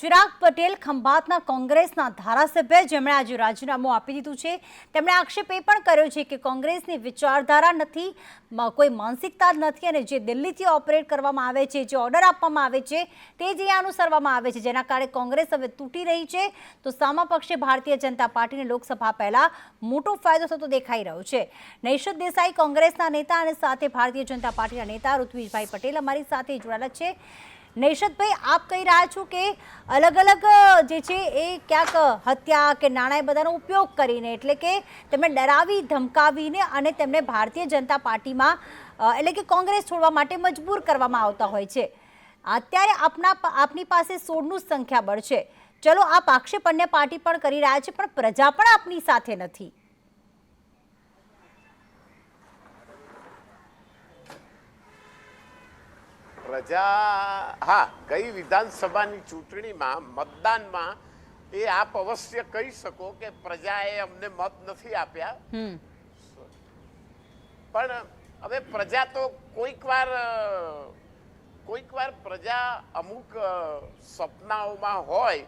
ચિરાગ પટેલ ખંભાતના કોંગ્રેસના ધારાસભ્ય જેમણે આજે રાજીનામું આપી દીધું છે તેમણે આક્ષેપ એ પણ કર્યો છે કે કોંગ્રેસની વિચારધારા નથી, કોઈ માનસિકતા નથી અને જે દિલ્હીથી ઓપરેટ કરવામાં આવે છે, જે ઓર્ડર આપવામાં આવે છે તે જ અનુસરવામાં આવે છે, જેના કારણે કોંગ્રેસ હવે તૂટી રહી છે। તો સામા પક્ષે ભારતીય જનતા પાર્ટીને લોકસભા પહેલા મોટો ફાયદો થતો દેખાઈ રહ્યો છે। નૈશદ દેસાઈ કોંગ્રેસના નેતા અને સાથે ભારતીય જનતા પાર્ટીના નેતા ઋત્વિજભાઈ પટેલ અમારી સાથે જોડાયેલા છે। નૈશદભાઈ, આપ કહી રહ્યા છો કે અલગ અલગ જે છે એ ક્યાંક હત્યા કે નાણાં બધાનો ઉપયોગ કરીને, એટલે કે તેમને ડરાવી ધમકાવીને અને તેમને ભારતીય જનતા પાર્ટીમાં એટલે કે કોંગ્રેસ છોડવા માટે મજબૂર કરવામાં આવતા હોય છે। અત્યારે આપની પાસે 16નું સંખ્યાબળ છે, ચલો આપ આક્ષેપ અન્ય પાર્ટી પણ કરી રહ્યા છે, પણ પ્રજા પણ આપની સાથે નથી। પ્રજા હા, ગઈ વિધાનસભાની ચૂંટણીમાં મતદાનમાં એ આપ અવશ્ય કહી શકો કે પ્રજાએ અમને મત નથી આપ્યા, પણ હવે પ્રજા તો કોઈક વાર પ્રજા અમુક સપનાઓમાં હોય,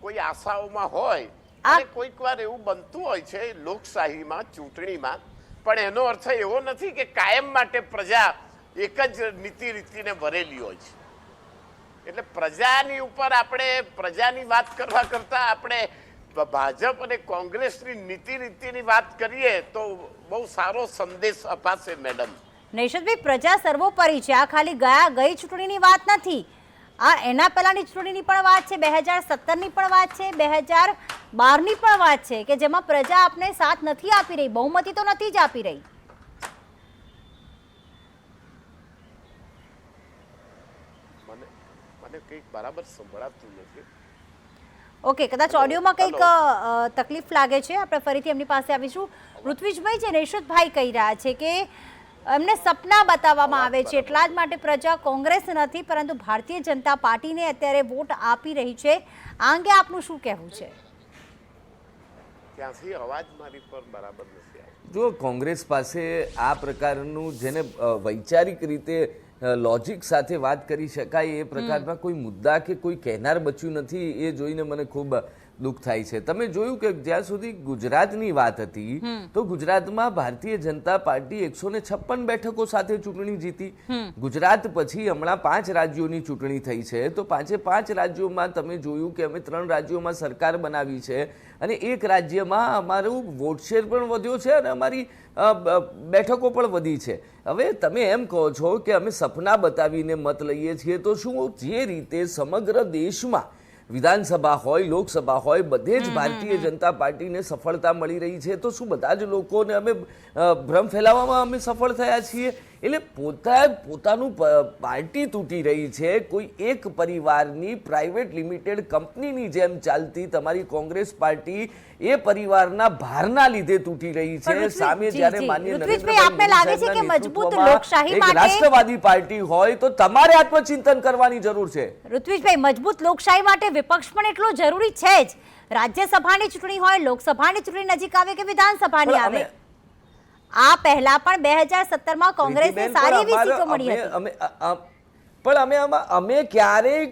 કોઈ આશાઓમાં હોય અને કોઈક વાર એવું બનતું હોય છે લોકશાહીમાં, ચૂંટણીમાં, પણ એનો અર્થ એવો નથી કે કાયમ માટે પ્રજા એક જ નીતિ રીતિને ભરેલી હોય છે। એટલે પ્રજાની ઉપર આપણે પ્રજાની વાત કરવા કરતાં આપણે ભાજપ અને કોંગ્રેસની નીતિ રીતિની વાત કરીએ તો બહુ સારો સંદેશ અપાશે મેડમ। નૈશદભાઈ, પ્રજા સર્વોપરી છે, આ ખાલી ગઈ ચૂંટણીની વાત નથી, આ એના પહેલાની ચૂંટણીની પણ વાત છે, 2017ની પણ વાત છે, 2012ની પણ વાત છે કે જેમાં પ્રજા આપને સાથ નથી આપી રહી, બહુમતી તો નથી જ આપી રહી। કંઈક બરાબર સંભળાતું નથી। ઓકે, કદાચ ઓડિયોમાં કંઈક તકલીફ લાગે છે, આપણે ફરીથી એમની પાસે આવીશું। ઋત્વિજભાઈ, જે નૈશદભાઈ કહી રહ્યા છે કે એમને સપના બતાવવામાં આવે છે એટલા જ માટે પ્રજા કોંગ્રેસ નથી પરંતુ ભારતીય જનતા પાર્ટીને અત્યારે વોટ આપી રહી છે, આ અંગે આપનું શું કહેવું છે? ત્યાંથી અવાજ મારી પર બરાબર નથી આવતો। જો કોંગ્રેસ પાસે આ પ્રકારનું જેને વૈચારિક રીતે લોજિક સાથે વાત કરી શકાય એ પ્રકારના કોઈ મુદ્દા કે કોઈ કહેનાર બચ્યું નથી, એ જોઈને મને ખૂબ દુઃખ થાય છે। તમે જોયું કે જ્યાં સુધી ગુજરાતની વાત હતી તો ગુજરાતમાં ભારતીય જનતા પાર્ટી 156 બેઠકો સાથે ચૂંટણી જીતી। ગુજરાત પછી હમણાં 5 રાજ્યોની ચૂંટણી થઈ છે, તો 5 રાજ્યોમાં તમે જોયું કે અમે 3 રાજ્યોમાં સરકાર બનાવી છે અને એક રાજ્યમાં અમારું વોટ શેર પણ વધ્યો છે અને અમારી બેઠકો પણ વધી છે। હવે તમે એમ કહો છો કે અમે સપના બતાવીને મત લઈએ છીએ, તો શું જે રીતે સમગ્ર દેશમાં વિધાનસભા હોય, લોકસભા હોય, બધે જ ભારતીય જનતા પાર્ટીને સફળતા મળી રહી છે, તો શું બધા જ લોકોને અમે ભ્રમ ફેલાવવામાં અમે સફળ થયા છીએ? એટલે પોતાનું પાર્ટી તૂટી રહી છે, કોઈ એક પરિવારની પ્રાઇવેટ લિમિટેડ કંપનીની જેમ ચાલતી તમારી કોંગ્રેસ પાર્ટી એ પરિવારના ભારના લીધે તૂટી રહી છે। સામે જ્યારે માનનીય રાષ્ટ્રવાદી પાર્ટી હોય તો તમારે આત્મચિંતન કરવાની જરૂર છે। ઋત્વિજભાઈ, મજબૂત લોકશાહી માટે વિપક્ષ પણ એટલો જરૂરી છે જ। રાજ્યસભાની ચૂંટણી હોય, લોકસભાની ચૂંટણી નજીક આવે કે વિધાનસભાની આવે, આ પહેલા પણ 2017માં કોંગ્રેસને સારી એવી સીટો મળી હતી, પણ અમે ક્યારેય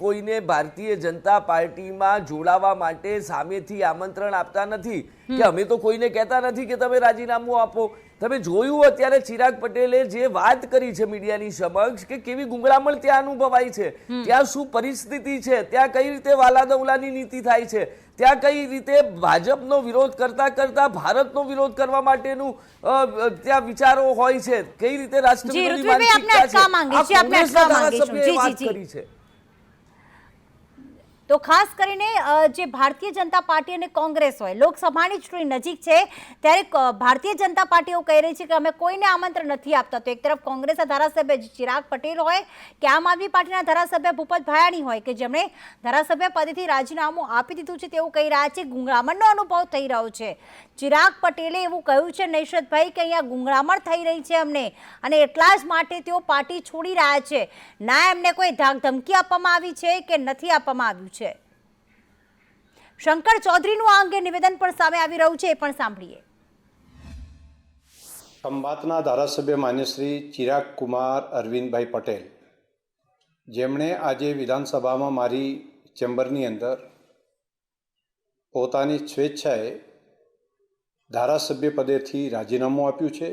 કોઈને ભારતીય જનતા પાર્ટીમાં જોડાવા માટે સામેથી આમંત્રણ આપતા નથી કે અમે તો કોઈને કહેતા નથી કે તમે રાજીનામું આપો। તમે જોયું અત્યારે ચિરાગ પટેલે જે વાત કરી છે મીડિયાની સમક્ષ કે કેવી ગુંગળામણ ત્યાં અનુભવાય છે, ત્યાં શું પરિસ્થિતિ છે, ત્યાં કઈ રીતે વાલાદવલાની નીતિ થાય છે, ત્યાં કઈ રીતે ભાજપનો વિરોધ કરતા કરતા ભારતનો વિરોધ કરવા માટેનું ત્યાં વિચારો હોય છે, કઈ રીતે રાષ્ટ્રવિરોધી માનસિકતા છે। તો ખાસ કરીને જે ભારતીય જનતા પાર્ટી અને કોંગ્રેસ હોય, લોકસભાની ચૂંટણી નજીક છે ત્યારે ભારતીય જનતા પાર્ટી એવું કહી રહી છે કે અમે કોઈને આમંત્રણ નથી આપતા। તો એક તરફ કોંગ્રેસના ધારાસભ્ય ચિરાગ પટેલ હોય કે આમ આદમી પાર્ટીના ધારાસભ્ય ભૂપત ભાયાણી હોય કે જેમણે ધારાસભ્ય પદેથી રાજીનામું આપી દીધું છે, તેવું કહી રહ્યા છે, ગુંગળામણનો અનુભવ થઈ રહ્યો છે। ચિરાગ પટેલે એવું કહ્યું છે નૈશદભાઈ કે અહીંયા ગુંગળામણ થઈ રહી છે અમને, અને એટલા જ માટે તેઓ પાર્ટી છોડી રહ્યા છે, ના એમને કોઈ ધમકી આપવામાં આવી છે કે નથી આપવામાં આવ્યું છે। શંકર ચૌધરીનું આ અંગે નિવેદન પણ સામે આવી રહ્યું છે, એ પણ સાંભળીએ। ખંભાતના ધારાસભ્ય માન્ય શ્રી ચિરાગ કુમાર અરવિંદભાઈ પટેલ જેમણે આજે વિધાનસભામાં મારી ચેમ્બરની અંદર પોતાની સ્વેચ્છાએ ધારાસભ્ય પદેથી રાજીનામું આપ્યું છે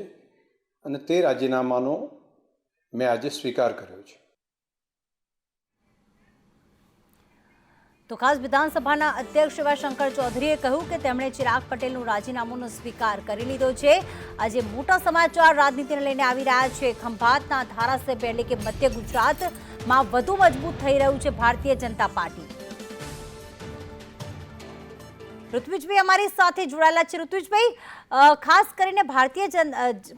અને તે રાજીનામાનો મેં આજે સ્વીકાર કર્યો છે. તો ખાસ વિધાનસભાના અધ્યક્ષ એવા શંકર ચૌધરીએ કહ્યું કે તેમણે ચિરાગ પટેલનું રાજીનામુંનો સ્વીકાર કરી લીધો છે. આજે મોટા સમાચાર રાજનીતિને લઈને આવી રહ્યા છે. ખંભાતના ધારાસભ્ય એટલે કે મધ્ય ગુજરાતમાં વધુ મજબૂત થઈ રહ્યું છે ભારતીય જનતા પાર્ટી. ઋત્વિજભાઈ અમારી સાથે જોડાયેલા છે. ઋત્વિજભાઈ, ખાસ કરીને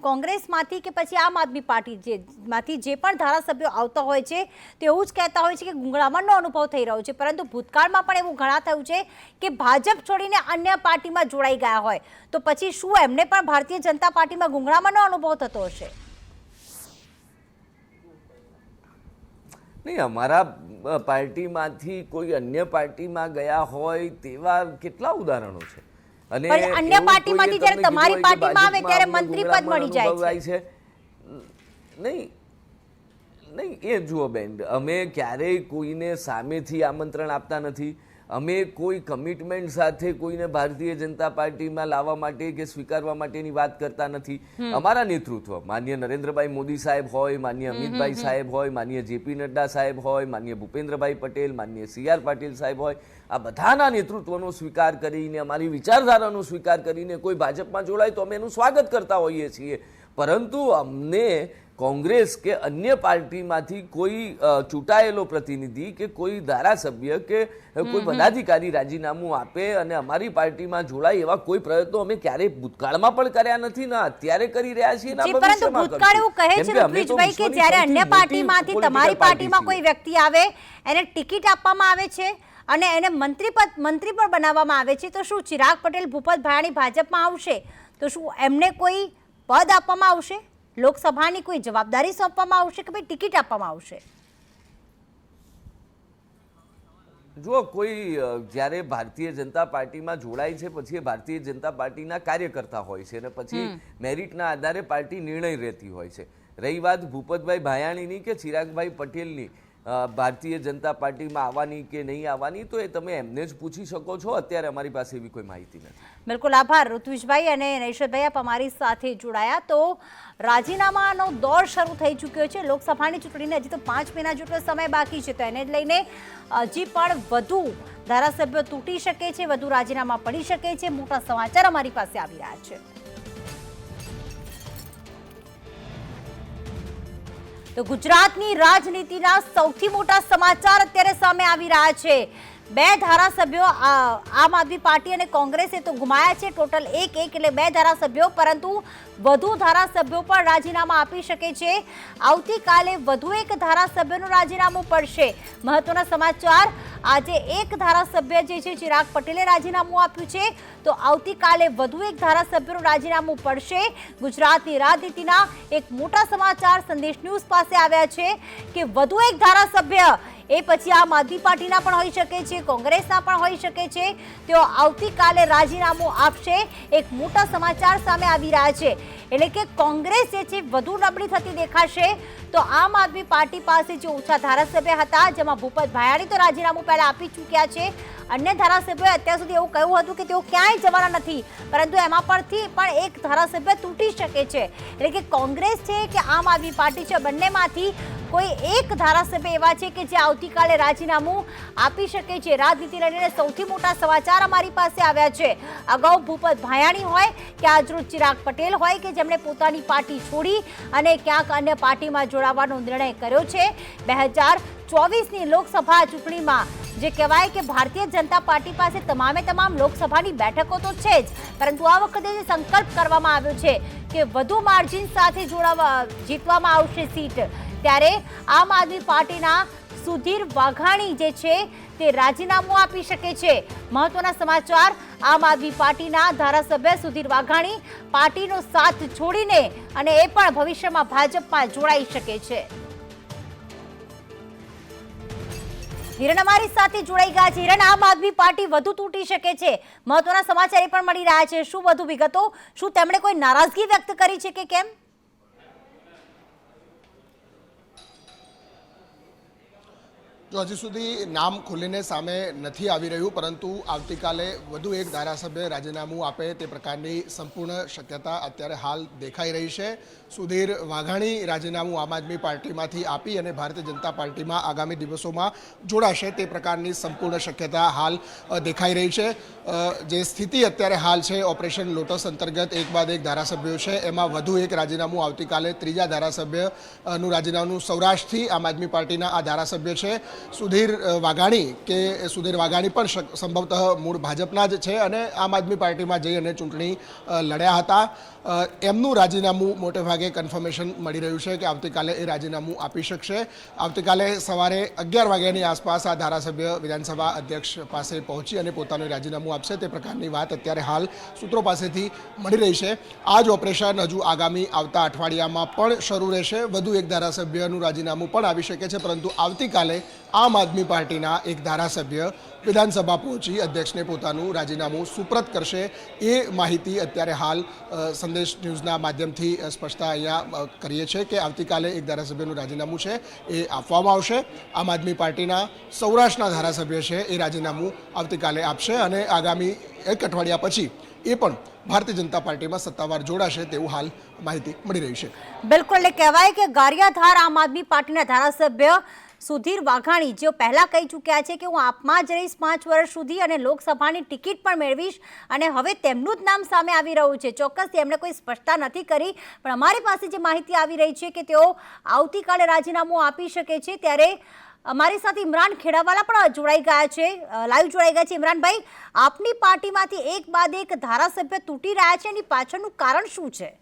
કોંગ્રેસમાંથી કે પછી આમ આદમી પાર્ટી માંથી જે પણ ધારાસભ્યો આવતા હોય છે તે એવું જ કહેતા હોય છે કે ગુંગળામણનો અનુભવ થઈ રહ્યો છે, પરંતુ ભૂતકાળમાં પણ એવું ઘણા થયું છે કે ભાજપ છોડીને અન્ય પાર્ટીમાં જોડાઈ ગયા હોય, તો પછી શું એમને પણ ભારતીય જનતા પાર્ટીમાં ગુંગળામણનો અનુભવ થતો હશે? નહીં, અમારા પાર્ટીમાંથી કોઈ અન્ય પાર્ટીમાં ગયા હોય તેવા કેટલા ઉદાહરણો છે. અને અન્ય પાર્ટીમાંથી જ્યારે તમારી પાર્ટીમાં આવે ત્યારે મંત્રી પદ મળી જાય છે. નહીં, એ જુઓ બેન, અમે ક્યારેય કોઈને સામેથી આમંત્રણ આપતા નથી. અમે કોઈ કમિટમેન્ટ સાથે કોઈને ભારતીય જનતા પાર્ટીમાં લાવવા માટે કે સ્વીકારવા માટેની વાત કરતા નથી. અમારા નેતૃત્વ માનનીય નરેન્દ્રભાઈ મોદી સાહેબ હોય, માનનીય અમિતભાઈ સાહેબ હોય, માનનીય જેપી નડ્ડા સાહેબ હોય, માનનીય ભૂપેન્દ્રભાઈ પટેલ, માનનીય CR પાટીલ સાહેબ હોય, આ બધાના નેતૃત્વનો સ્વીકાર કરીને, અમારી વિચારધારાનો સ્વીકાર કરીને કોઈ ભાજપમાં જોડાય તો અમે એનું સ્વાગત કરતા હોઈએ છીએ. પરંતુ અમને કોંગ્રેસ કે અન્ય પાર્ટીમાંથી કોઈ ચૂંટાયેલો પ્રતિનિધિ કે કોઈ ધારાસભ્ય કે કોઈ પદાધિકારી રાજીનામું આપે અને અમારી પાર્ટીમાં જોડાય એવા કોઈ પ્રયત્નો અમે ક્યારેય ભૂતકાળમાં પણ કર્યા નથી, ના અત્યારે કરી રહ્યા છીએ. પરંતુ ભૂતકાળ એવું કહે છે ઋત્વિજભાઈ કે જ્યારે અન્ય પાર્ટીમાંથી તમારી પાર્ટીમાં કોઈ વ્યક્તિ આવે, એને ટિકિટ આપવામાં આવે છે અને એને મંત્રી પણ બનાવવામાં આવે છે, તો શું ચિરાગ પટેલ, ભૂપત ભાયાણી ભાજપમાં આવશે તો શું એમને કોઈ પદ આપવામાં આવશે, લોકસભાની કોઈ જવાબદારી સોંપવામાં આવશે કે ભાઈ ટિકિટ આપવામાં આવશે? જો કોઈ જ્યારે ભારતીય જનતા પાર્ટીમાં જોડાય છે પછી એ ભારતીય જનતા પાર્ટીના કાર્યકર્તા હોય છે અને પછી મેરિટના આધારે પાર્ટી નિર્ણય રહેતી હોય છે. રહી વાત ભૂપતભાઈ ભાયાણીની કે ચિરાગભાઈ પટેલની ભારતીય જનતા પાર્ટીમાં આવવાની કે નહીં આવવાની, તો એ તમે એમને જ પૂછી શકો છો. અત્યારે અમારી પાસે એવી કોઈ માહિતી નથી. બિલકુલ, આભાર ઋત્વિજભાઈ અને નૈશદભાઈ, આપ અમારી સાથે જોડાયા. તો રાજીનામાનો દોર શરૂ થઈ ચૂક્યો છે. લોકસભાની ચૂંટણીને હજી તો 5 મહિના જેટલો સમય બાકી છે, તો એને જ લઈને હજી પણ વધુ ધારાસભ્યો તૂટી શકે છે, વધુ રાજીનામા પડી શકે છે. મોટા સમાચાર અમારી પાસે આવી રહ્યા છે. તો ગુજરાતની રાજનીતિના સૌથી મોટા સમાચાર અત્યારે સામે આવી રહ્યા છે. 2 ધારાસભ્યો આમ આદમી પાર્ટી અને કોંગ્રેસે તો ગુમાયા છે, ટોટલ 1 એટલે 2 ધારાસભ્યો, પરંતુ વધુ ધારાસભ્યો પણ રાજીનામા આપી શકે છે. આવતીકાલે વધુ 1 ધારાસભ્યનું રાજીનામું પડશે. મહત્વના સમાચાર, આજે 1 ધારાસભ્ય જે છે ચિરાગ પટેલે રાજીનામું આપ્યું છે, તો આવતીકાલે વધુ 1 ધારાસભ્યનું રાજીનામું પડશે. ગુજરાતની રાજનીતિના એક મોટા સમાચાર સંદેશ ન્યૂઝ પાસે આવ્યા છે કે વધુ 1 ધારાસભ્ય, એ પછી આમ આદમી પાર્ટીના પણ હોઈ શકે છે, કોંગ્રેસના પણ હોઈ શકે છે, તેઓ આવતીકાલે રાજીનામું આપશે. એક મોટા સમાચાર સામે આવી રહ્યા છે. એટલે કે કોંગ્રેસ જે છે વધુ નબળી થતી દેખાશે, તો આમ આદમી પાર્ટી પાસે જે ઓછા ધારાસભ્ય હતા, જેમાં ભૂપત ભાયાણી તો રાજીનામું પહેલા આપી ચૂક્યા છે, અન્ય ધારાસભ્યોએ અત્યાર સુધી એવું કહ્યું હતું કે તેઓ ક્યાંય જવાના નથી, પરંતુ એમાં પરથી પણ 1 ધારાસભ્ય તૂટી શકે છે. એટલે કે કોંગ્રેસ છે કે આમ આદમી પાર્ટી છે, બંનેમાંથી કોઈ 1 ધારાસભ્ય એવા છે કે જે આવતીકાલે રાજીનામું આપી શકે છે. રાજનીતિને લઈને સૌથી મોટા સમાચાર અમારી પાસે આવ્યા છે. અગાઉ ભૂપત ભાયાણી હોય કે આજરોજ ચિરાગ પટેલ હોય કે જેમણે પોતાની પાર્ટી છોડી અને ક્યાંક અન્ય પાર્ટીમાં જોડાવાનો નિર્ણય કર્યો છે. 2024ની લોકસભા ચૂંટણીમાં જે કહેવાય કે ભારતીય જનતા પાર્ટી પાસે તમામ લોકસભાની બેઠકો તો છે જ, પરંતુ આ વખતે જે સંકલ્પ કરવામાં આવ્યો છે કે વધુ માર્જિન સાથે જીતવામાં આવશે સીટ, ત્યારે આમ આદમી પાર્ટીના સુધીર વાઘાણી જે છે તે રાજીનામું આપી શકે છે. મહત્વના સમાચાર, આમ આદમી પાર્ટીના ધારાસભ્ય સુધીર વાઘાણી પાર્ટીનો સાથ છોડીને અને એ પણ ભવિષ્યમાં ભાજપમાં જોડાઈ શકે છે. હિરણ અમારી સાથે જોડાઈ ગયા છે. હિરણ, આમ આદમી પાર્ટી વધુ તૂટી શકે છે, મહત્વના સમાચાર એ પણ મળી રહ્યા છે. શું વધુ વિગતો? શું તેમણે કોઈ નારાજગી વ્યક્ત કરી છે કે કેમ? જો હજી સુધી નામ ખુલીને સામે નથી આવી રહ્યું, પરંતુ આવતીકાલે વધુ એક ધારાસભ્ય રાજીનામું આપે તે પ્રકારની સંપૂર્ણ શક્યતા અત્યારે હાલ દેખાઈ રહી છે. સુધીર વાઘાણી રાજીનામું આમ આદમી પાર્ટીમાંથી આપી અને ભારતીય જનતા પાર્ટીમાં આગામી દિવસોમાં જોડાશે તે પ્રકારની સંપૂર્ણ શક્યતા હાલ દેખાઈ રહી છે. જે સ્થિતિ અત્યારે હાલ છે, ઓપરેશન લોટસ અંતર્ગત એક બાદ એક ધારાસભ્યો છે, એમાં વધુ એક રાજીનામું આવતીકાલે ત્રીજા ધારાસભ્યનું રાજીનામું સૌરાષ્ટ્રથી આમ આદમી પાર્ટીના આ ધારાસભ્ય છે સુધીર વાઘાણી પણ સંભવતઃ મૂળ ભાજપના જ છે અને આમ આદમી પાર્ટીમાં જઈ અને ચૂંટણી લડ્યા હતા. એમનું રાજીનામું મોટે ભાગે કન્ફર્મેશન મળી રહ્યું છે કે આવતીકાલે એ રાજીનામું આપી શકશે. આવતીકાલે સવારે 11 વાગ્યાની આસપાસ આ ધારાસભ્ય વિધાનસભા અધ્યક્ષ પાસે પહોંચી અને પોતાનું રાજીનામું આપશે તે પ્રકારની વાત અત્યારે હાલ સૂત્રો પાસેથી મળી રહી છે. આ જ ઓપરેશન હજુ આગામી આવતા અઠવાડિયામાં પણ શરૂ રહેશે. વધુ એક ધારાસભ્યનું રાજીનામું પણ આવી શકે છે, પરંતુ આવતીકાલે આમ આદમી પાર્ટીના એક ધારાસભ્ય વિધાનસભા પહોંચી અધ્યક્ષને પોતાનું રાજીનામું સુપ્રત કરશે. એ માહિતી અત્યારે હાલ સંદેશ ન્યૂઝના માધ્યમથી સ્પષ્ટતા અહીંયા કરીએ છીએ કે આવતીકાલે એક ધારાસભ્યનું રાજીનામું છે એ આપવામાં આવશે. આમ આદમી પાર્ટીના સૌરાષ્ટ્રના ધારાસભ્ય છે એ રાજીનામું આવતીકાલે આપશે અને આગામી એક અઠવાડિયા પછી એ પણ ભારતીય જનતા પાર્ટીમાં સત્તાવાર જોડાશે તેવું હાલ માહિતી મળી રહી છે. બિલકુલ, એટલે કહેવાય કે ગારિયાધાર આમ આદમી પાર્ટીના ધારાસભ્ય સુધીર વાઘાણી જેઓ પહેલાં કહી ચૂક્યા છે કે હું આપમાં જ રહીશ 5 વર્ષ સુધી અને લોકસભાની ટિકિટ પણ મેળવીશ, અને હવે તેમનું જ નામ સામે આવી રહ્યું છે. ચોક્કસથી એમણે કોઈ સ્પષ્ટતા નથી કરી, પણ અમારી પાસે જે માહિતી આવી રહી છે કે તેઓ આવતીકાલે રાજીનામું આપી શકે છે. ત્યારે અમારી સાથે ઇમરાન ખેડાવાલા પણ જોડાઈ ગયા છે, લાઈવ જોડાઈ ગયા છે. ઇમરાનભાઈ, આપની પાર્ટીમાંથી એક બાદ એક ધારાસભ્ય તૂટી રહ્યા છે, એની પાછળનું કારણ શું છે?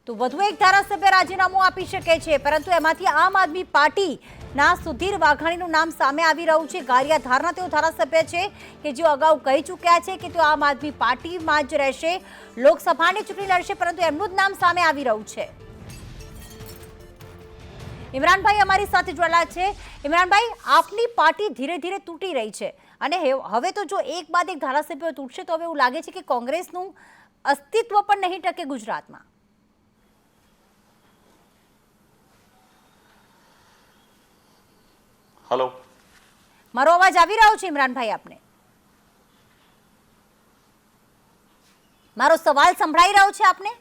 તો વધુ એક ધારાસભ્ય રાજીનામું આપી શકે છે, પરંતુ એમાંથી આમ આદમી પાર્ટીના સુધીર વાઘાણીનું નામ સામે આવી રહ્યું છે. ગારિયાધારના તેઓ ધારાસભ્ય છે કે જેઓ અગાઉ કહી ચૂક્યા છે કે તેઓ આમ આદમી પાર્ટીમાં જ રહેશે, લોકસભાની ચૂંટણી લડશે, પરંતુ એમનું જ નામ સામે આવી રહ્યું છે. ઇમરાનભાઈ અમારી સાથે જોડાયેલા છે. ઇમરાનભાઈ, આપની પાર્ટી ધીરે ધીરે તૂટી રહી છે અને હવે તો જો એક બાદ એક ધારાસભ્યો તૂટશે તો હવે એવું લાગે છે કે કોંગ્રેસનું અસ્તિત્વ પણ નહીં ટકે ગુજરાતમાં. હેલો, મારો અવાજ આવી રહ્યો છે ઇમરાનભાઈ? આપને મારો સવાલ સંભળાઈ રહ્યો છે? આપને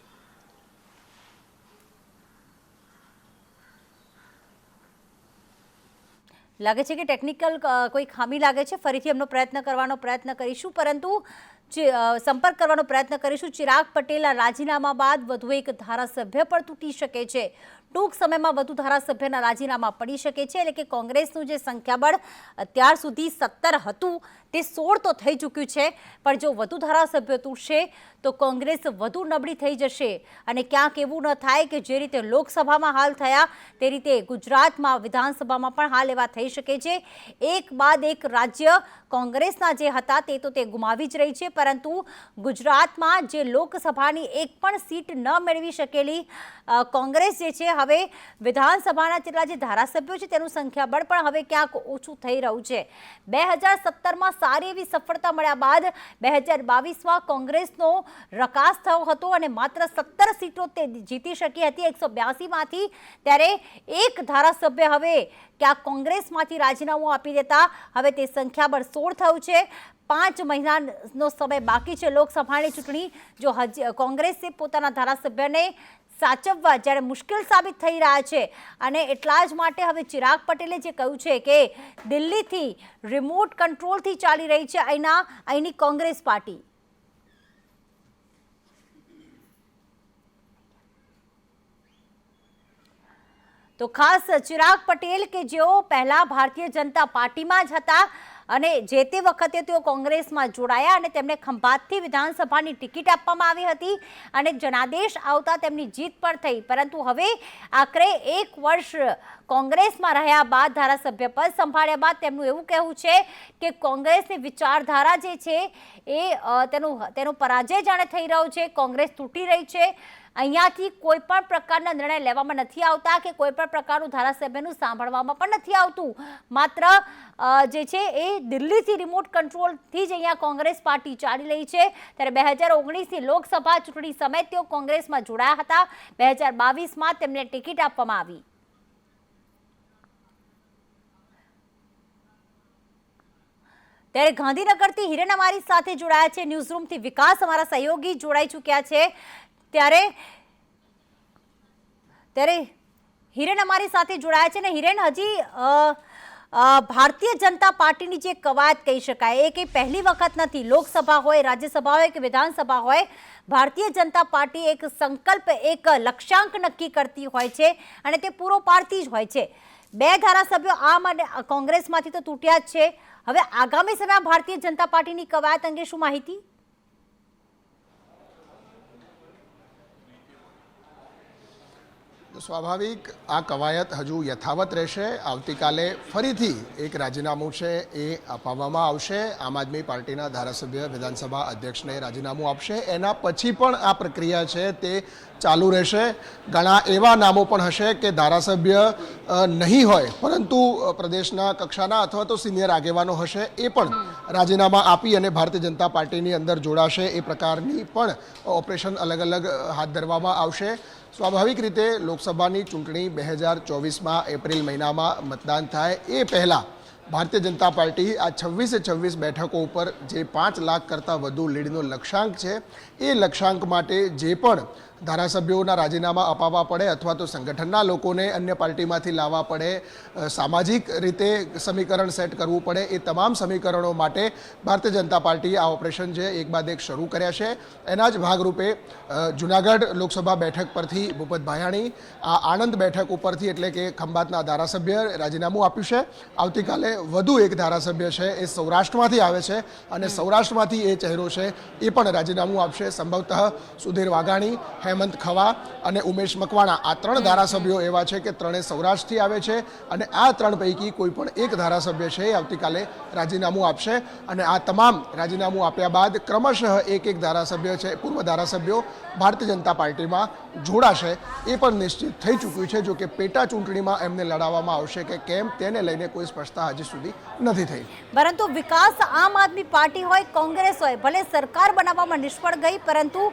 લાગે છે કે ટેકનિકલ કોઈ ખામી લાગે છે. ફરીથી એમનો પ્રયત્ન કરીશું, પરંતુ સંપર્ક કરવાનો પ્રયત્ન કરીશું. ચિરાગ પટેલના રાજીનામા બાદ વધુ એક ધારાસભ્ય પણ તૂટી શકે છે. ટૂંક સમયમાં વધુ ધારાસભ્યના રાજીનામા પડી શકે છે. એટલે કે કોંગ્રેસનું જે સંખ્યાબળ અત્યાર સુધી 17 હતું તે 16 તો થઈ ચૂક્યું છે, પણ જો વધુ ધારાસભ્યો તૂટશે તો કોંગ્રેસ વધુ નબળી થઈ જશે. અને ક્યાંક એવું ન થાય કે જે રીતે લોકસભામાં હાલ થયા તે રીતે ગુજરાતમાં વિધાનસભામાં પણ હાલ એવા થઈ શકે છે. એક બાદ એક રાજ્ય કોંગ્રેસના જે હતા તે તો તે ગુમાવી જ રહી છે, પરંતુ ગુજરાતમાં જે લોકસભાની એક પણ સીટ ન મેળવી શકેલી કોંગ્રેસ જે છે, હવે વિધાનસભાના જેટલા જે ધારાસભ્યો છે તેનું સંખ્યાબળ પણ હવે ક્યાંક ઓછું થઈ રહ્યું છે. 2017માં સારી એવી સફળતા મળ્યા બાદ 2022માં કોંગ્રેસનો રકાસ થયો હતો અને માત્ર 17 સીટો તે જીતી શકી હતી 182માંથી. ત્યારે એક ધારાસભ્ય હવે ક્યાંક કોંગ્રેસમાંથી રાજીનામું આપી દેતા હવે તે સંખ્યાબળ 16 થયું છે. 5 મહિનાનો સમય બાકી છે લોકસભાની ચૂંટણી. જો કોંગ્રેસે પોતાના ધારાસભ્યને સાચવવા જ્યારે મુશ્કેલ સાબિત થઈ રહ્યા છે, અને એટલા જ માટે હવે ચિરાગ પટેલે જે કહ્યું છે કે દિલ્હીથી રિમોટ કંટ્રોલથી ચાલી રહી છે અહીંની કોંગ્રેસ પાર્ટી. તો ખાસ ચિરાગ પટેલ કે જેઓ પહેલા ભારતીય જનતા પાર્ટીમાં જ હતા અને જે તે વખતે તેઓ કોંગ્રેસમાં જોડાયા અને તેમને ખંભાતથી વિધાનસભાની ટિકિટ આપવામાં આવી હતી અને જનાદેશ આવતા તેમની જીત પણ થઈ. પરંતુ હવે આખરે 1 વર્ષ કોંગ્રેસમાં રહ્યા બાદ, ધારાસભ્ય પદ સંભાળ્યા બાદ તેમનું એવું કહેવું છે કે કોંગ્રેસની વિચારધારા જે છે એ તેનો પરાજય જાણે થઈ રહ્યો છે. કોંગ્રેસ તૂટી રહી છે અહીંયાથી કોઈ પણ પ્રકારના નિર્ણય લેવામાં નથી આવતા કે કોઈ પણ પ્રકારનું ધારાસભ્યનું સાંભળવામાં પણ નથી આવતું. માત્ર જે છે એ દિલ્હીથી રિમોટ કંટ્રોલથી જ અહીંયા કોંગ્રેસ પાર્ટી ચાલી રહી છે. ત્યારે 2019ની લોકસભા ચૂંટણી સમયે તેઓ કોંગ્રેસમાં જોડાયા હતા. 2022માં તેમને ટિકિટ આપવામાં આવી. ત્યારે ગાંધીનગરથી હિરેન અમારી સાથે જોડાયા છે. ન્યૂઝરૂમથી વિકાસ અમારા સહયોગી જોડાઈ ચૂક્યા છે. ત્યારે હિરેન અમારી સાથે જોડાયા છે. ને હિરેન, હજી ભારતીય જનતા પાર્ટીની જે કવાયત કહી શકાય એ કંઈ પહેલી વખત નથી. લોકસભા હોય, રાજ્યસભા હોય કે વિધાનસભા હોય, ભારતીય જનતા પાર્ટી એક સંકલ્પ, એક લક્ષ્યાંક નક્કી કરતી હોય છે અને તે પૂરો પાડતી જ હોય છે. 2 ધારાસભ્યો આમ અને કોંગ્રેસમાંથી તો તૂટ્યા જ છે. હવે આગામી સમયમાં ભારતીય જનતા પાર્ટીની કવાયત અંગે શું માહિતી? સ્વાભાવિક આ કવાયત હજુ યથાવત રહેશે. આવતીકાલે ફરીથી એક રાજીનામું છે એ અપાવવામાં આવશે. આમ આદમી પાર્ટીના ધારાસભ્ય વિધાનસભા અધ્યક્ષને રાજીનામું આપશે. એના પછી પણ આ પ્રક્રિયા છે તે ચાલુ રહેશે. ઘણા એવા નામો પણ હશે કે ધારાસભ્ય નહીં હોય પરંતુ પ્રદેશના કક્ષાના અથવા તો સિનિયર આગેવાનો હશે, એ પણ રાજીનામા આપી અને ભારતીય જનતા પાર્ટીની અંદર જોડાશે. એ પ્રકારની પણ ઓપરેશન અલગ અલગ હાથ ધરવામાં આવશે. સ્વાભાવિક રીતે લોકસભાની ચૂંટણી 2024માં એપ્રિલ મહિનામાં મતદાન થાય એ પહેલાં ભારતીય જનતા પાર્ટી આ 26 બેઠકો ઉપર જે 5 લાખ કરતાં વધુ લીડનો લક્ષ્યાંક છે એ લક્ષ્યાંક માટે જે પણ ધારાસભ્યોના રાજીનામા અપાવવા પડે અથવા તો સંગઠનના લોકોને અન્ય પાર્ટીમાંથી લાવવા પડે, સામાજિક રીતે સમીકરણ સેટ કરવું પડે, એ તમામ સમીકરણો માટે ભારતીય જનતા પાર્ટીએ આ ઓપરેશન છે એક બાદ એક શરૂ કર્યા છે. એના જ ભાગરૂપે જૂનાગઢ લોકસભા બેઠક પરથી ભૂપત ભાયાણી, આ આણંદ બેઠક ઉપરથી એટલે કે ખંભાતના ધારાસભ્ય રાજીનામું આપ્યું છે. આવતીકાલે વધુ એક ધારાસભ્ય છે એ સૌરાષ્ટ્રમાંથી આવે છે અને સૌરાષ્ટ્રમાંથી એ ચહેરો છે એ પણ રાજીનામું આપશે. સંભવતઃ સુધીર વાઘાણી, હેમંત ખવા અને ઉમેશ મકવાણા, આ 3 ધારાસભ્યો એવા છે કે 3 સૌરાષ્ટ્રથી આવે છે અને આ 3 પૈકી કોઈ પણ એક ધારાસભ્ય છે એ આવતીકાલે રાજીનામું આપશે. અને આ તમામ રાજીનામું આપ્યા બાદ ક્રમશઃ એક ધારાસભ્ય છે, પૂર્વ ધારાસભ્યો ભારતીય જનતા પાર્ટીમાં જોડાશે એ પણ નિશ્ચિત થઈ ચૂક્યું છે. જો કે પેટા ચૂંટણીમાં એમને લડાવવામાં આવશે કે કેમ તેને લઈને કોઈ સ્પષ્ટતા હજી સુધી નથી થઈ. પરંતુ વિકાસ, આમ આદમી પાર્ટી હોય, કોંગ્રેસ હોય, ભલે સરકાર બનાવવામાં નિષ્ફળ ગઈ પરંતુ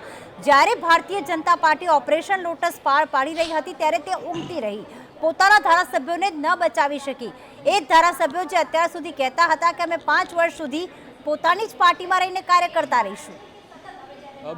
જ્યારે Bharatiya Janata party operation lotus પાર પાડી રહી હતી ત્યારે તે ઊંઘતી રહી, પોતાના ધારાસભ્યોને જ ન બચાવી શકી. એ જ ધારાસભ્યો જે અત્યાર સુધી કહેતા હતા કે અમે 5 વર્ષ સુધી પોતાની જ પાર્ટીમાં રહીને કાર્ય કરતા રહીશું.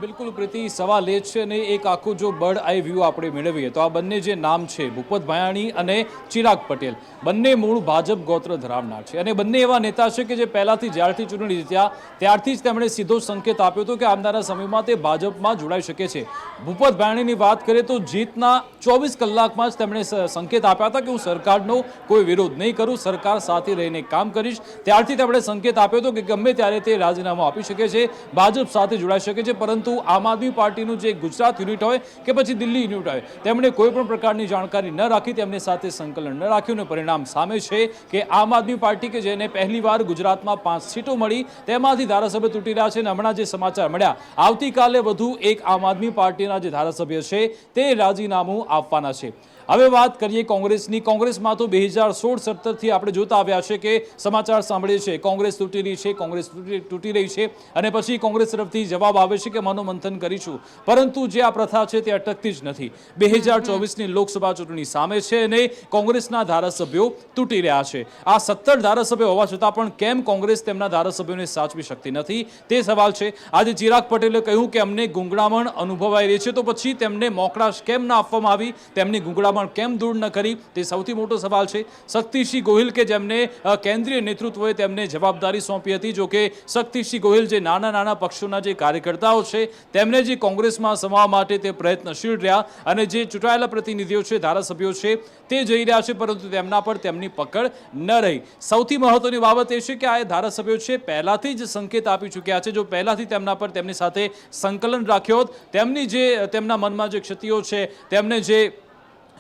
બિલકુલ પ્રીતિ, સવાલ એ છે ને એક આખું જો બર્ડ આઈ વ્યૂ આપણે મેળવીએ તો આ બંને જે નામ છે ભૂપત ભાયાણી અને ચિરાગ પટેલ, બંને મૂળ ભાજપ ગોત્ર ધરાવનાર છે અને બંને એવા નેતા છે કે જે પહેલાથી જ્યારથી ચૂંટણી જીત્યા ત્યારથી જ તેમણે સીધો સંકેત આપ્યો હતો કે આવનારા સમયમાં તે ભાજપમાં જોડાઈ શકે છે. ભૂપત ભાયાણીની વાત કરીએ તો જીતના 24 કલાકમાં જ તેમણે સંકેત આપ્યા હતા કે હું સરકારનો કોઈ વિરોધ નહીં કરું, સરકાર સાથે રહીને કામ કરીશ. ત્યારથી તેમણે સંકેત આપ્યો હતો કે ગમે ત્યારે તે રાજીનામું આપી શકે છે, ભાજપ સાથે જોડાઈ શકે છે. પરંતુ આમ આદમી પાર્ટીનું જે ગુજરાત યુનિટ હોય કે પછી દિલ્હી યુનિટ હોય, તેમણે કોઈ પણ પ્રકારની જાણકારી ન રાખી, તેમની સાથે સંકલન ન રાખ્યું અને પરિણામ સામે છે કે આમ આદમી પાર્ટી કે જેને પહેલીવાર ગુજરાતમાં 5 સીટો મળી તેમાંથી ધારાસભ્ય તૂટી રહ્યા છે. અને હમણાં જે સમાચાર મળ્યા, આવતીકાલે વધુ એક આમ આદમી પાર્ટીના જે ધારાસભ્ય છે તે રાજીનામું આપવાના છે. હવે વાત કરીએ કોંગ્રેસની. કોંગ્રેસમાં તો 2016-17થી આપણે જોતા આવ્યા છે કે સમાચાર સાંભળીએ છીએ કોંગ્રેસ તૂટી રહી છે, કોંગ્રેસ તૂટી રહી છે અને પછી કોંગ્રેસ તરફથી જવાબ આવે છે કે મનોમંથન કરીશું. પરંતુ જે આ પ્રથા છે તે અટકતી જ નથી. 2024ની લોકસભા ચૂંટણી સામે છે અને કોંગ્રેસના ધારાસભ્યો તૂટી રહ્યા છે. આ 17 ધારાસભ્યો હોવા છતાં પણ કેમ કોંગ્રેસ તેમના ધારાસભ્યોને સાચવી શકતી નથી તે સવાલ છે. આજે ચિરાગ પટેલે કહ્યું કે અમને ગુંગળામણ અનુભવાઈ રહી છે, તો પછી તેમને મોકળાશ કેમ ના આપવામાં આવી, તેમની ગુંગળામણ કેમ દૂર ન કરી, તે સૌથી મોટો સવાલ છે. શક્તિસિંહ ગોહિલ કે જેમને કેન્દ્રીય નેતૃત્વએ તેમને જવાબદારી સોંપી હતી, જો કે શક્તિસિંહ ગોહિલ જે નાના પક્ષોના જે કાર્યકર્તાઓ છે તેમને જે કોંગ્રેસમાં સમાવવા માટે તે પ્રયત્નશીલ રહ્યા અને જે ચૂંટાયેલા પ્રતિનિધિઓ છે, ધારાસભ્યો છે તે જઈ રહ્યા છે પરંતુ તેમના પર તેમની પકડ ન રહી. સૌથી મહત્વની બાબત એ છે કે આ ધારાસભ્યો છે પહેલાથી જ સંકેત આપી ચૂક્યા છે. જો પહેલાથી તેમના પર તેમની સાથે સંકલન રાખ્યો હોત, તેમની જે તેમના મનમાં જે ક્ષતિઓ છે, તેમને જે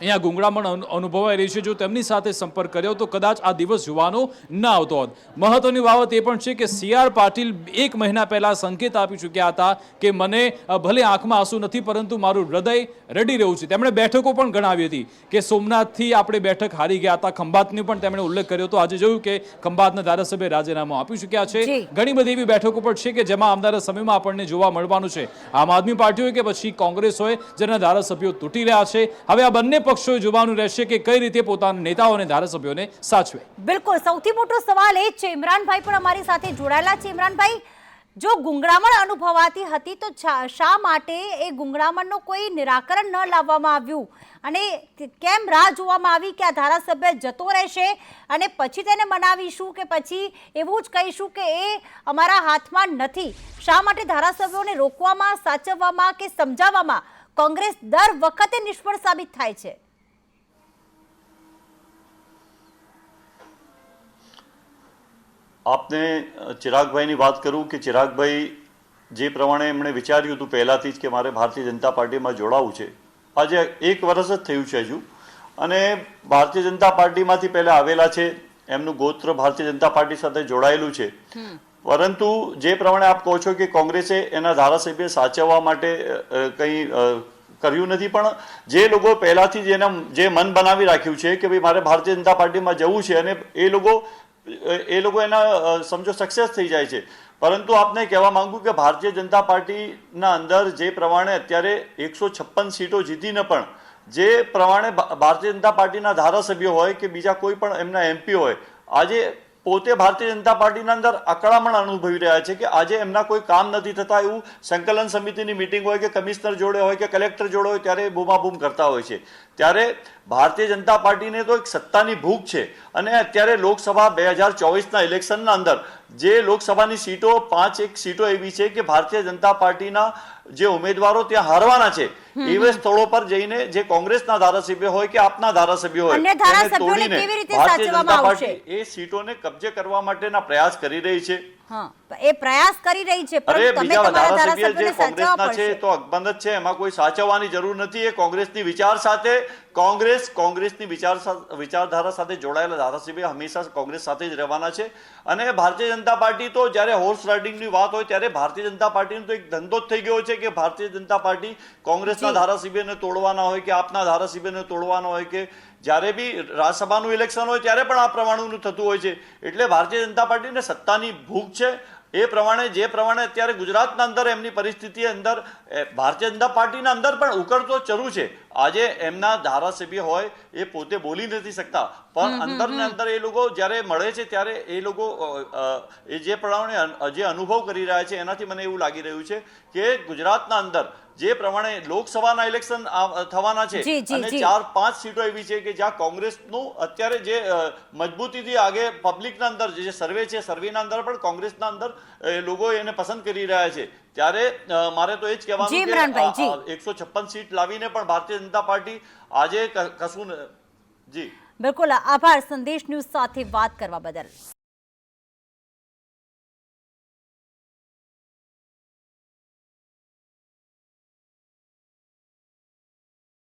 અહીંયા ગુંગળામણ અનુભવાઈ રહી છે. જો તેમની સાથે સંપર્ક કર્યો તો કદાચ આ દિવસ જોવાનો ન આવતો હોત. મહત્વની બાબત એ પણ છે કે CR પાટીલ 1 મહિના પહેલા સંકેત આપી ચૂક્યા હતા કે મને ભલે આંખમાં આંસુ નથી પરંતુ મારું હૃદય રડી રહ્યું છે. તેમણે બેઠકો પણ ગણાવી હતી કે સોમનાથથી આપણે બેઠક હારી ગયા હતા. ખંભાતની પણ તેમણે ઉલ્લેખ કર્યો હતો. આજે જોયું કે ખંભાતના ધારાસભ્ય રાજીનામું આપી ચૂક્યા છે. ઘણી બધી એવી બેઠકો પણ છે કે જેમાં આવનારા સમયમાં આપણને જોવા મળવાનું છે. આમ આદમી પાર્ટી હોય કે પછી કોંગ્રેસ હોય, જેના ધારાસભ્યો તૂટી રહ્યા છે. હવે આ બંને પક્ષોએ જોવાનું રહેશે કે કઈ રીતે પોતાના નેતાઓ અને ધારાસભ્યોને સાચવે. બિલકુલ, સૌથી મોટો સવાલ એ જ છે. ઇમરાનભાઈ પણ અમારી સાથે જોડાયેલા છે. ઇમરાનભાઈ, જો ગુંગળામણ અનુભવાતી હતી તો શા માટે એ ગુંગળામણનો કોઈ નિરાકરણ ન લાવવામાં આવ્યું અને કેમ રાહ જોવામાં આવી કે આ ધારાસભ્ય જતો રહેશે અને પછી તેને મનાવીશું કે પછી એવું જ કહીશું કે એ અમારા હાથમાં નથી? શા માટે ધારાસભ્યોને રોકવામાં, સાચવવામાં કે સમજાવવામાં કોંગ્રેસ દર વખતે નિષ્ફળ સાબિત થાય છે? આપને ચિરાગભાઈની વાત કરું કે ચિરાગભાઈ જે પ્રમાણે એમણે વિચાર્યું હતું પહેલાથી જ કે મારે ભારતીય જનતા પાર્ટીમાં જોડાવું છે, આજે 1 વર્ષ જ થયું છે હજુ, અને ભારતીય જનતા પાર્ટીમાંથી પહેલા આવેલા છે, એમનું ગોત્ર ભારતીય જનતા પાર્ટી સાથે જોડાયેલું છે. પરંતુ જે પ્રમાણે આપ કહો છો કે કોંગ્રેસે એના ધારાસભ્ય સાચવવા માટે કંઈ કર્યું નથી, પણ જે લોકો પહેલાથી જ જે મન બનાવી રાખ્યું છે કે ભાઈ મારે ભારતીય જનતા પાર્ટીમાં જવું છે અને એ લોકો એના સમજો સક્સેસ થઈ જાય છે. પરંતુ આપને કહેવા માંગુ કે ભારતીય જનતા પાર્ટીના અંદર જે પ્રમાણે અત્યારે 156 સીટો જીતીને પણ જે પ્રમાણે ભારતીય જનતા પાર્ટીના ધારાસભ્યો હોય કે બીજા કોઈ પણ એમના MP હોય, આજે પોતે ભારતીય જનતા પાર્ટીના અંદર અકળામણ અનુભવી રહ્યા છે કે આજે એમના કોઈ કામ નથી થતા. એવું સંકલન સમિતિની મિટિંગ હોય કે કમિશનર જોડે હોય કે કલેક્ટર જોડે હોય ત્યારે બૂમાબૂમ કરતા હોય છે. ત્યારે ભારતીય જનતા પાર્ટીને તો એક સત્તાની ભૂખ છે, અને અત્યારે લોકસભા 2024ના ઇલેક્શનના અંદર જે લોકસભાની સીટો 5 સીટો એવી છે કે ભારતીય જનતા પાર્ટીના જે ઉમેદવારો ત્યાં હારવાના છે, એવા સ્થળો પર જઈને જે કોંગ્રેસના ધારાસભ્ય હોય કે આપના ધારાસભ્ય હોય અન્ય ધારાસભ્યોને કેવી રીતે સાચવવામાં આવશે? એ સીટોને કબજે કરવા માટેના પ્રયાસ કરી રહી છે. એ પ્રયાસ કરી રહી છે, અરે પરંતુ તમે બીજા તમારા ધારાસભ્ય જે ધારાસભ્યોને સાચવવા કોંગ્રેસના છે પડશે. તો અકબંધ જ છે, એમાં કોઈ સાચવવાની જરૂર નથી. એ કોંગ્રેસની વિચાર સાથે કોંગ્રેસની વિચારધારા સાથે જોડાયેલા ધારાસભ્ય હંમેશા કોંગ્રેસ સાથે જ રહેવાના છે. અને ભારતીય જનતા પાર્ટી તો જ્યારે હોર્સ રાઇડિંગની વાત હોય ત્યારે ભારતીય જનતા પાર્ટીનો તો એક ધંધો જ થઈ ગયો છે કે ભારતીય જનતા પાર્ટી કોંગ્રેસના ધારાસભ્યને તોડવાના હોય કે આપના ધારાસભ્યને તોડવાના હોય કે જ્યારે બી રાજ્યસભાનું ઇલેક્શન હોય ત્યારે પણ આ પ્રમાણેનું થતું હોય છે. એટલે ભારતીય જનતા પાર્ટીને સત્તાની ભૂખ છે. એ પ્રમાણે જે પ્રમાણે અત્યારે ગુજરાતના અંદર એમની પરિસ્થિતિ અંદર ભારતીય જનતા પાર્ટીના અંદર પણ ઉકળતો ચરુ છે. આજે એમના ધારાસભ્ય હોય એ પોતે બોલી નથી શકતા, પણ અંદરને અંદર એ લોકો જ્યારે મળે છે ત્યારે એ લોકો એ જે પ્રમાણે જે અનુભવ કરી રહ્યા છે એનાથી મને એવું લાગી રહ્યું છે કે ગુજરાતના અંદર જે પ્રમાણે લોકસભાના ઇલેક્શન થવાના છે અને 4-5 સીટો એવી છે કે જ્યાં કોંગ્રેસનું અત્યારે જે મજબૂતીથી આગે પબ્લિકના અંદર જે સર્વે છે, સર્વેના અંદર પણ કોંગ્રેસના અંદર લોકો એને પસંદ કરી રહ્યા છે. ત્યારે મારે તો એ જ કહેવાનું કે 156 સીટ લાવીને પણ ભારતીય જનતા પાર્ટી આજે કશું જી. બિલકુલ, આભાર સંદેશ ન્યૂઝ સાથે વાત કરવા બદલ.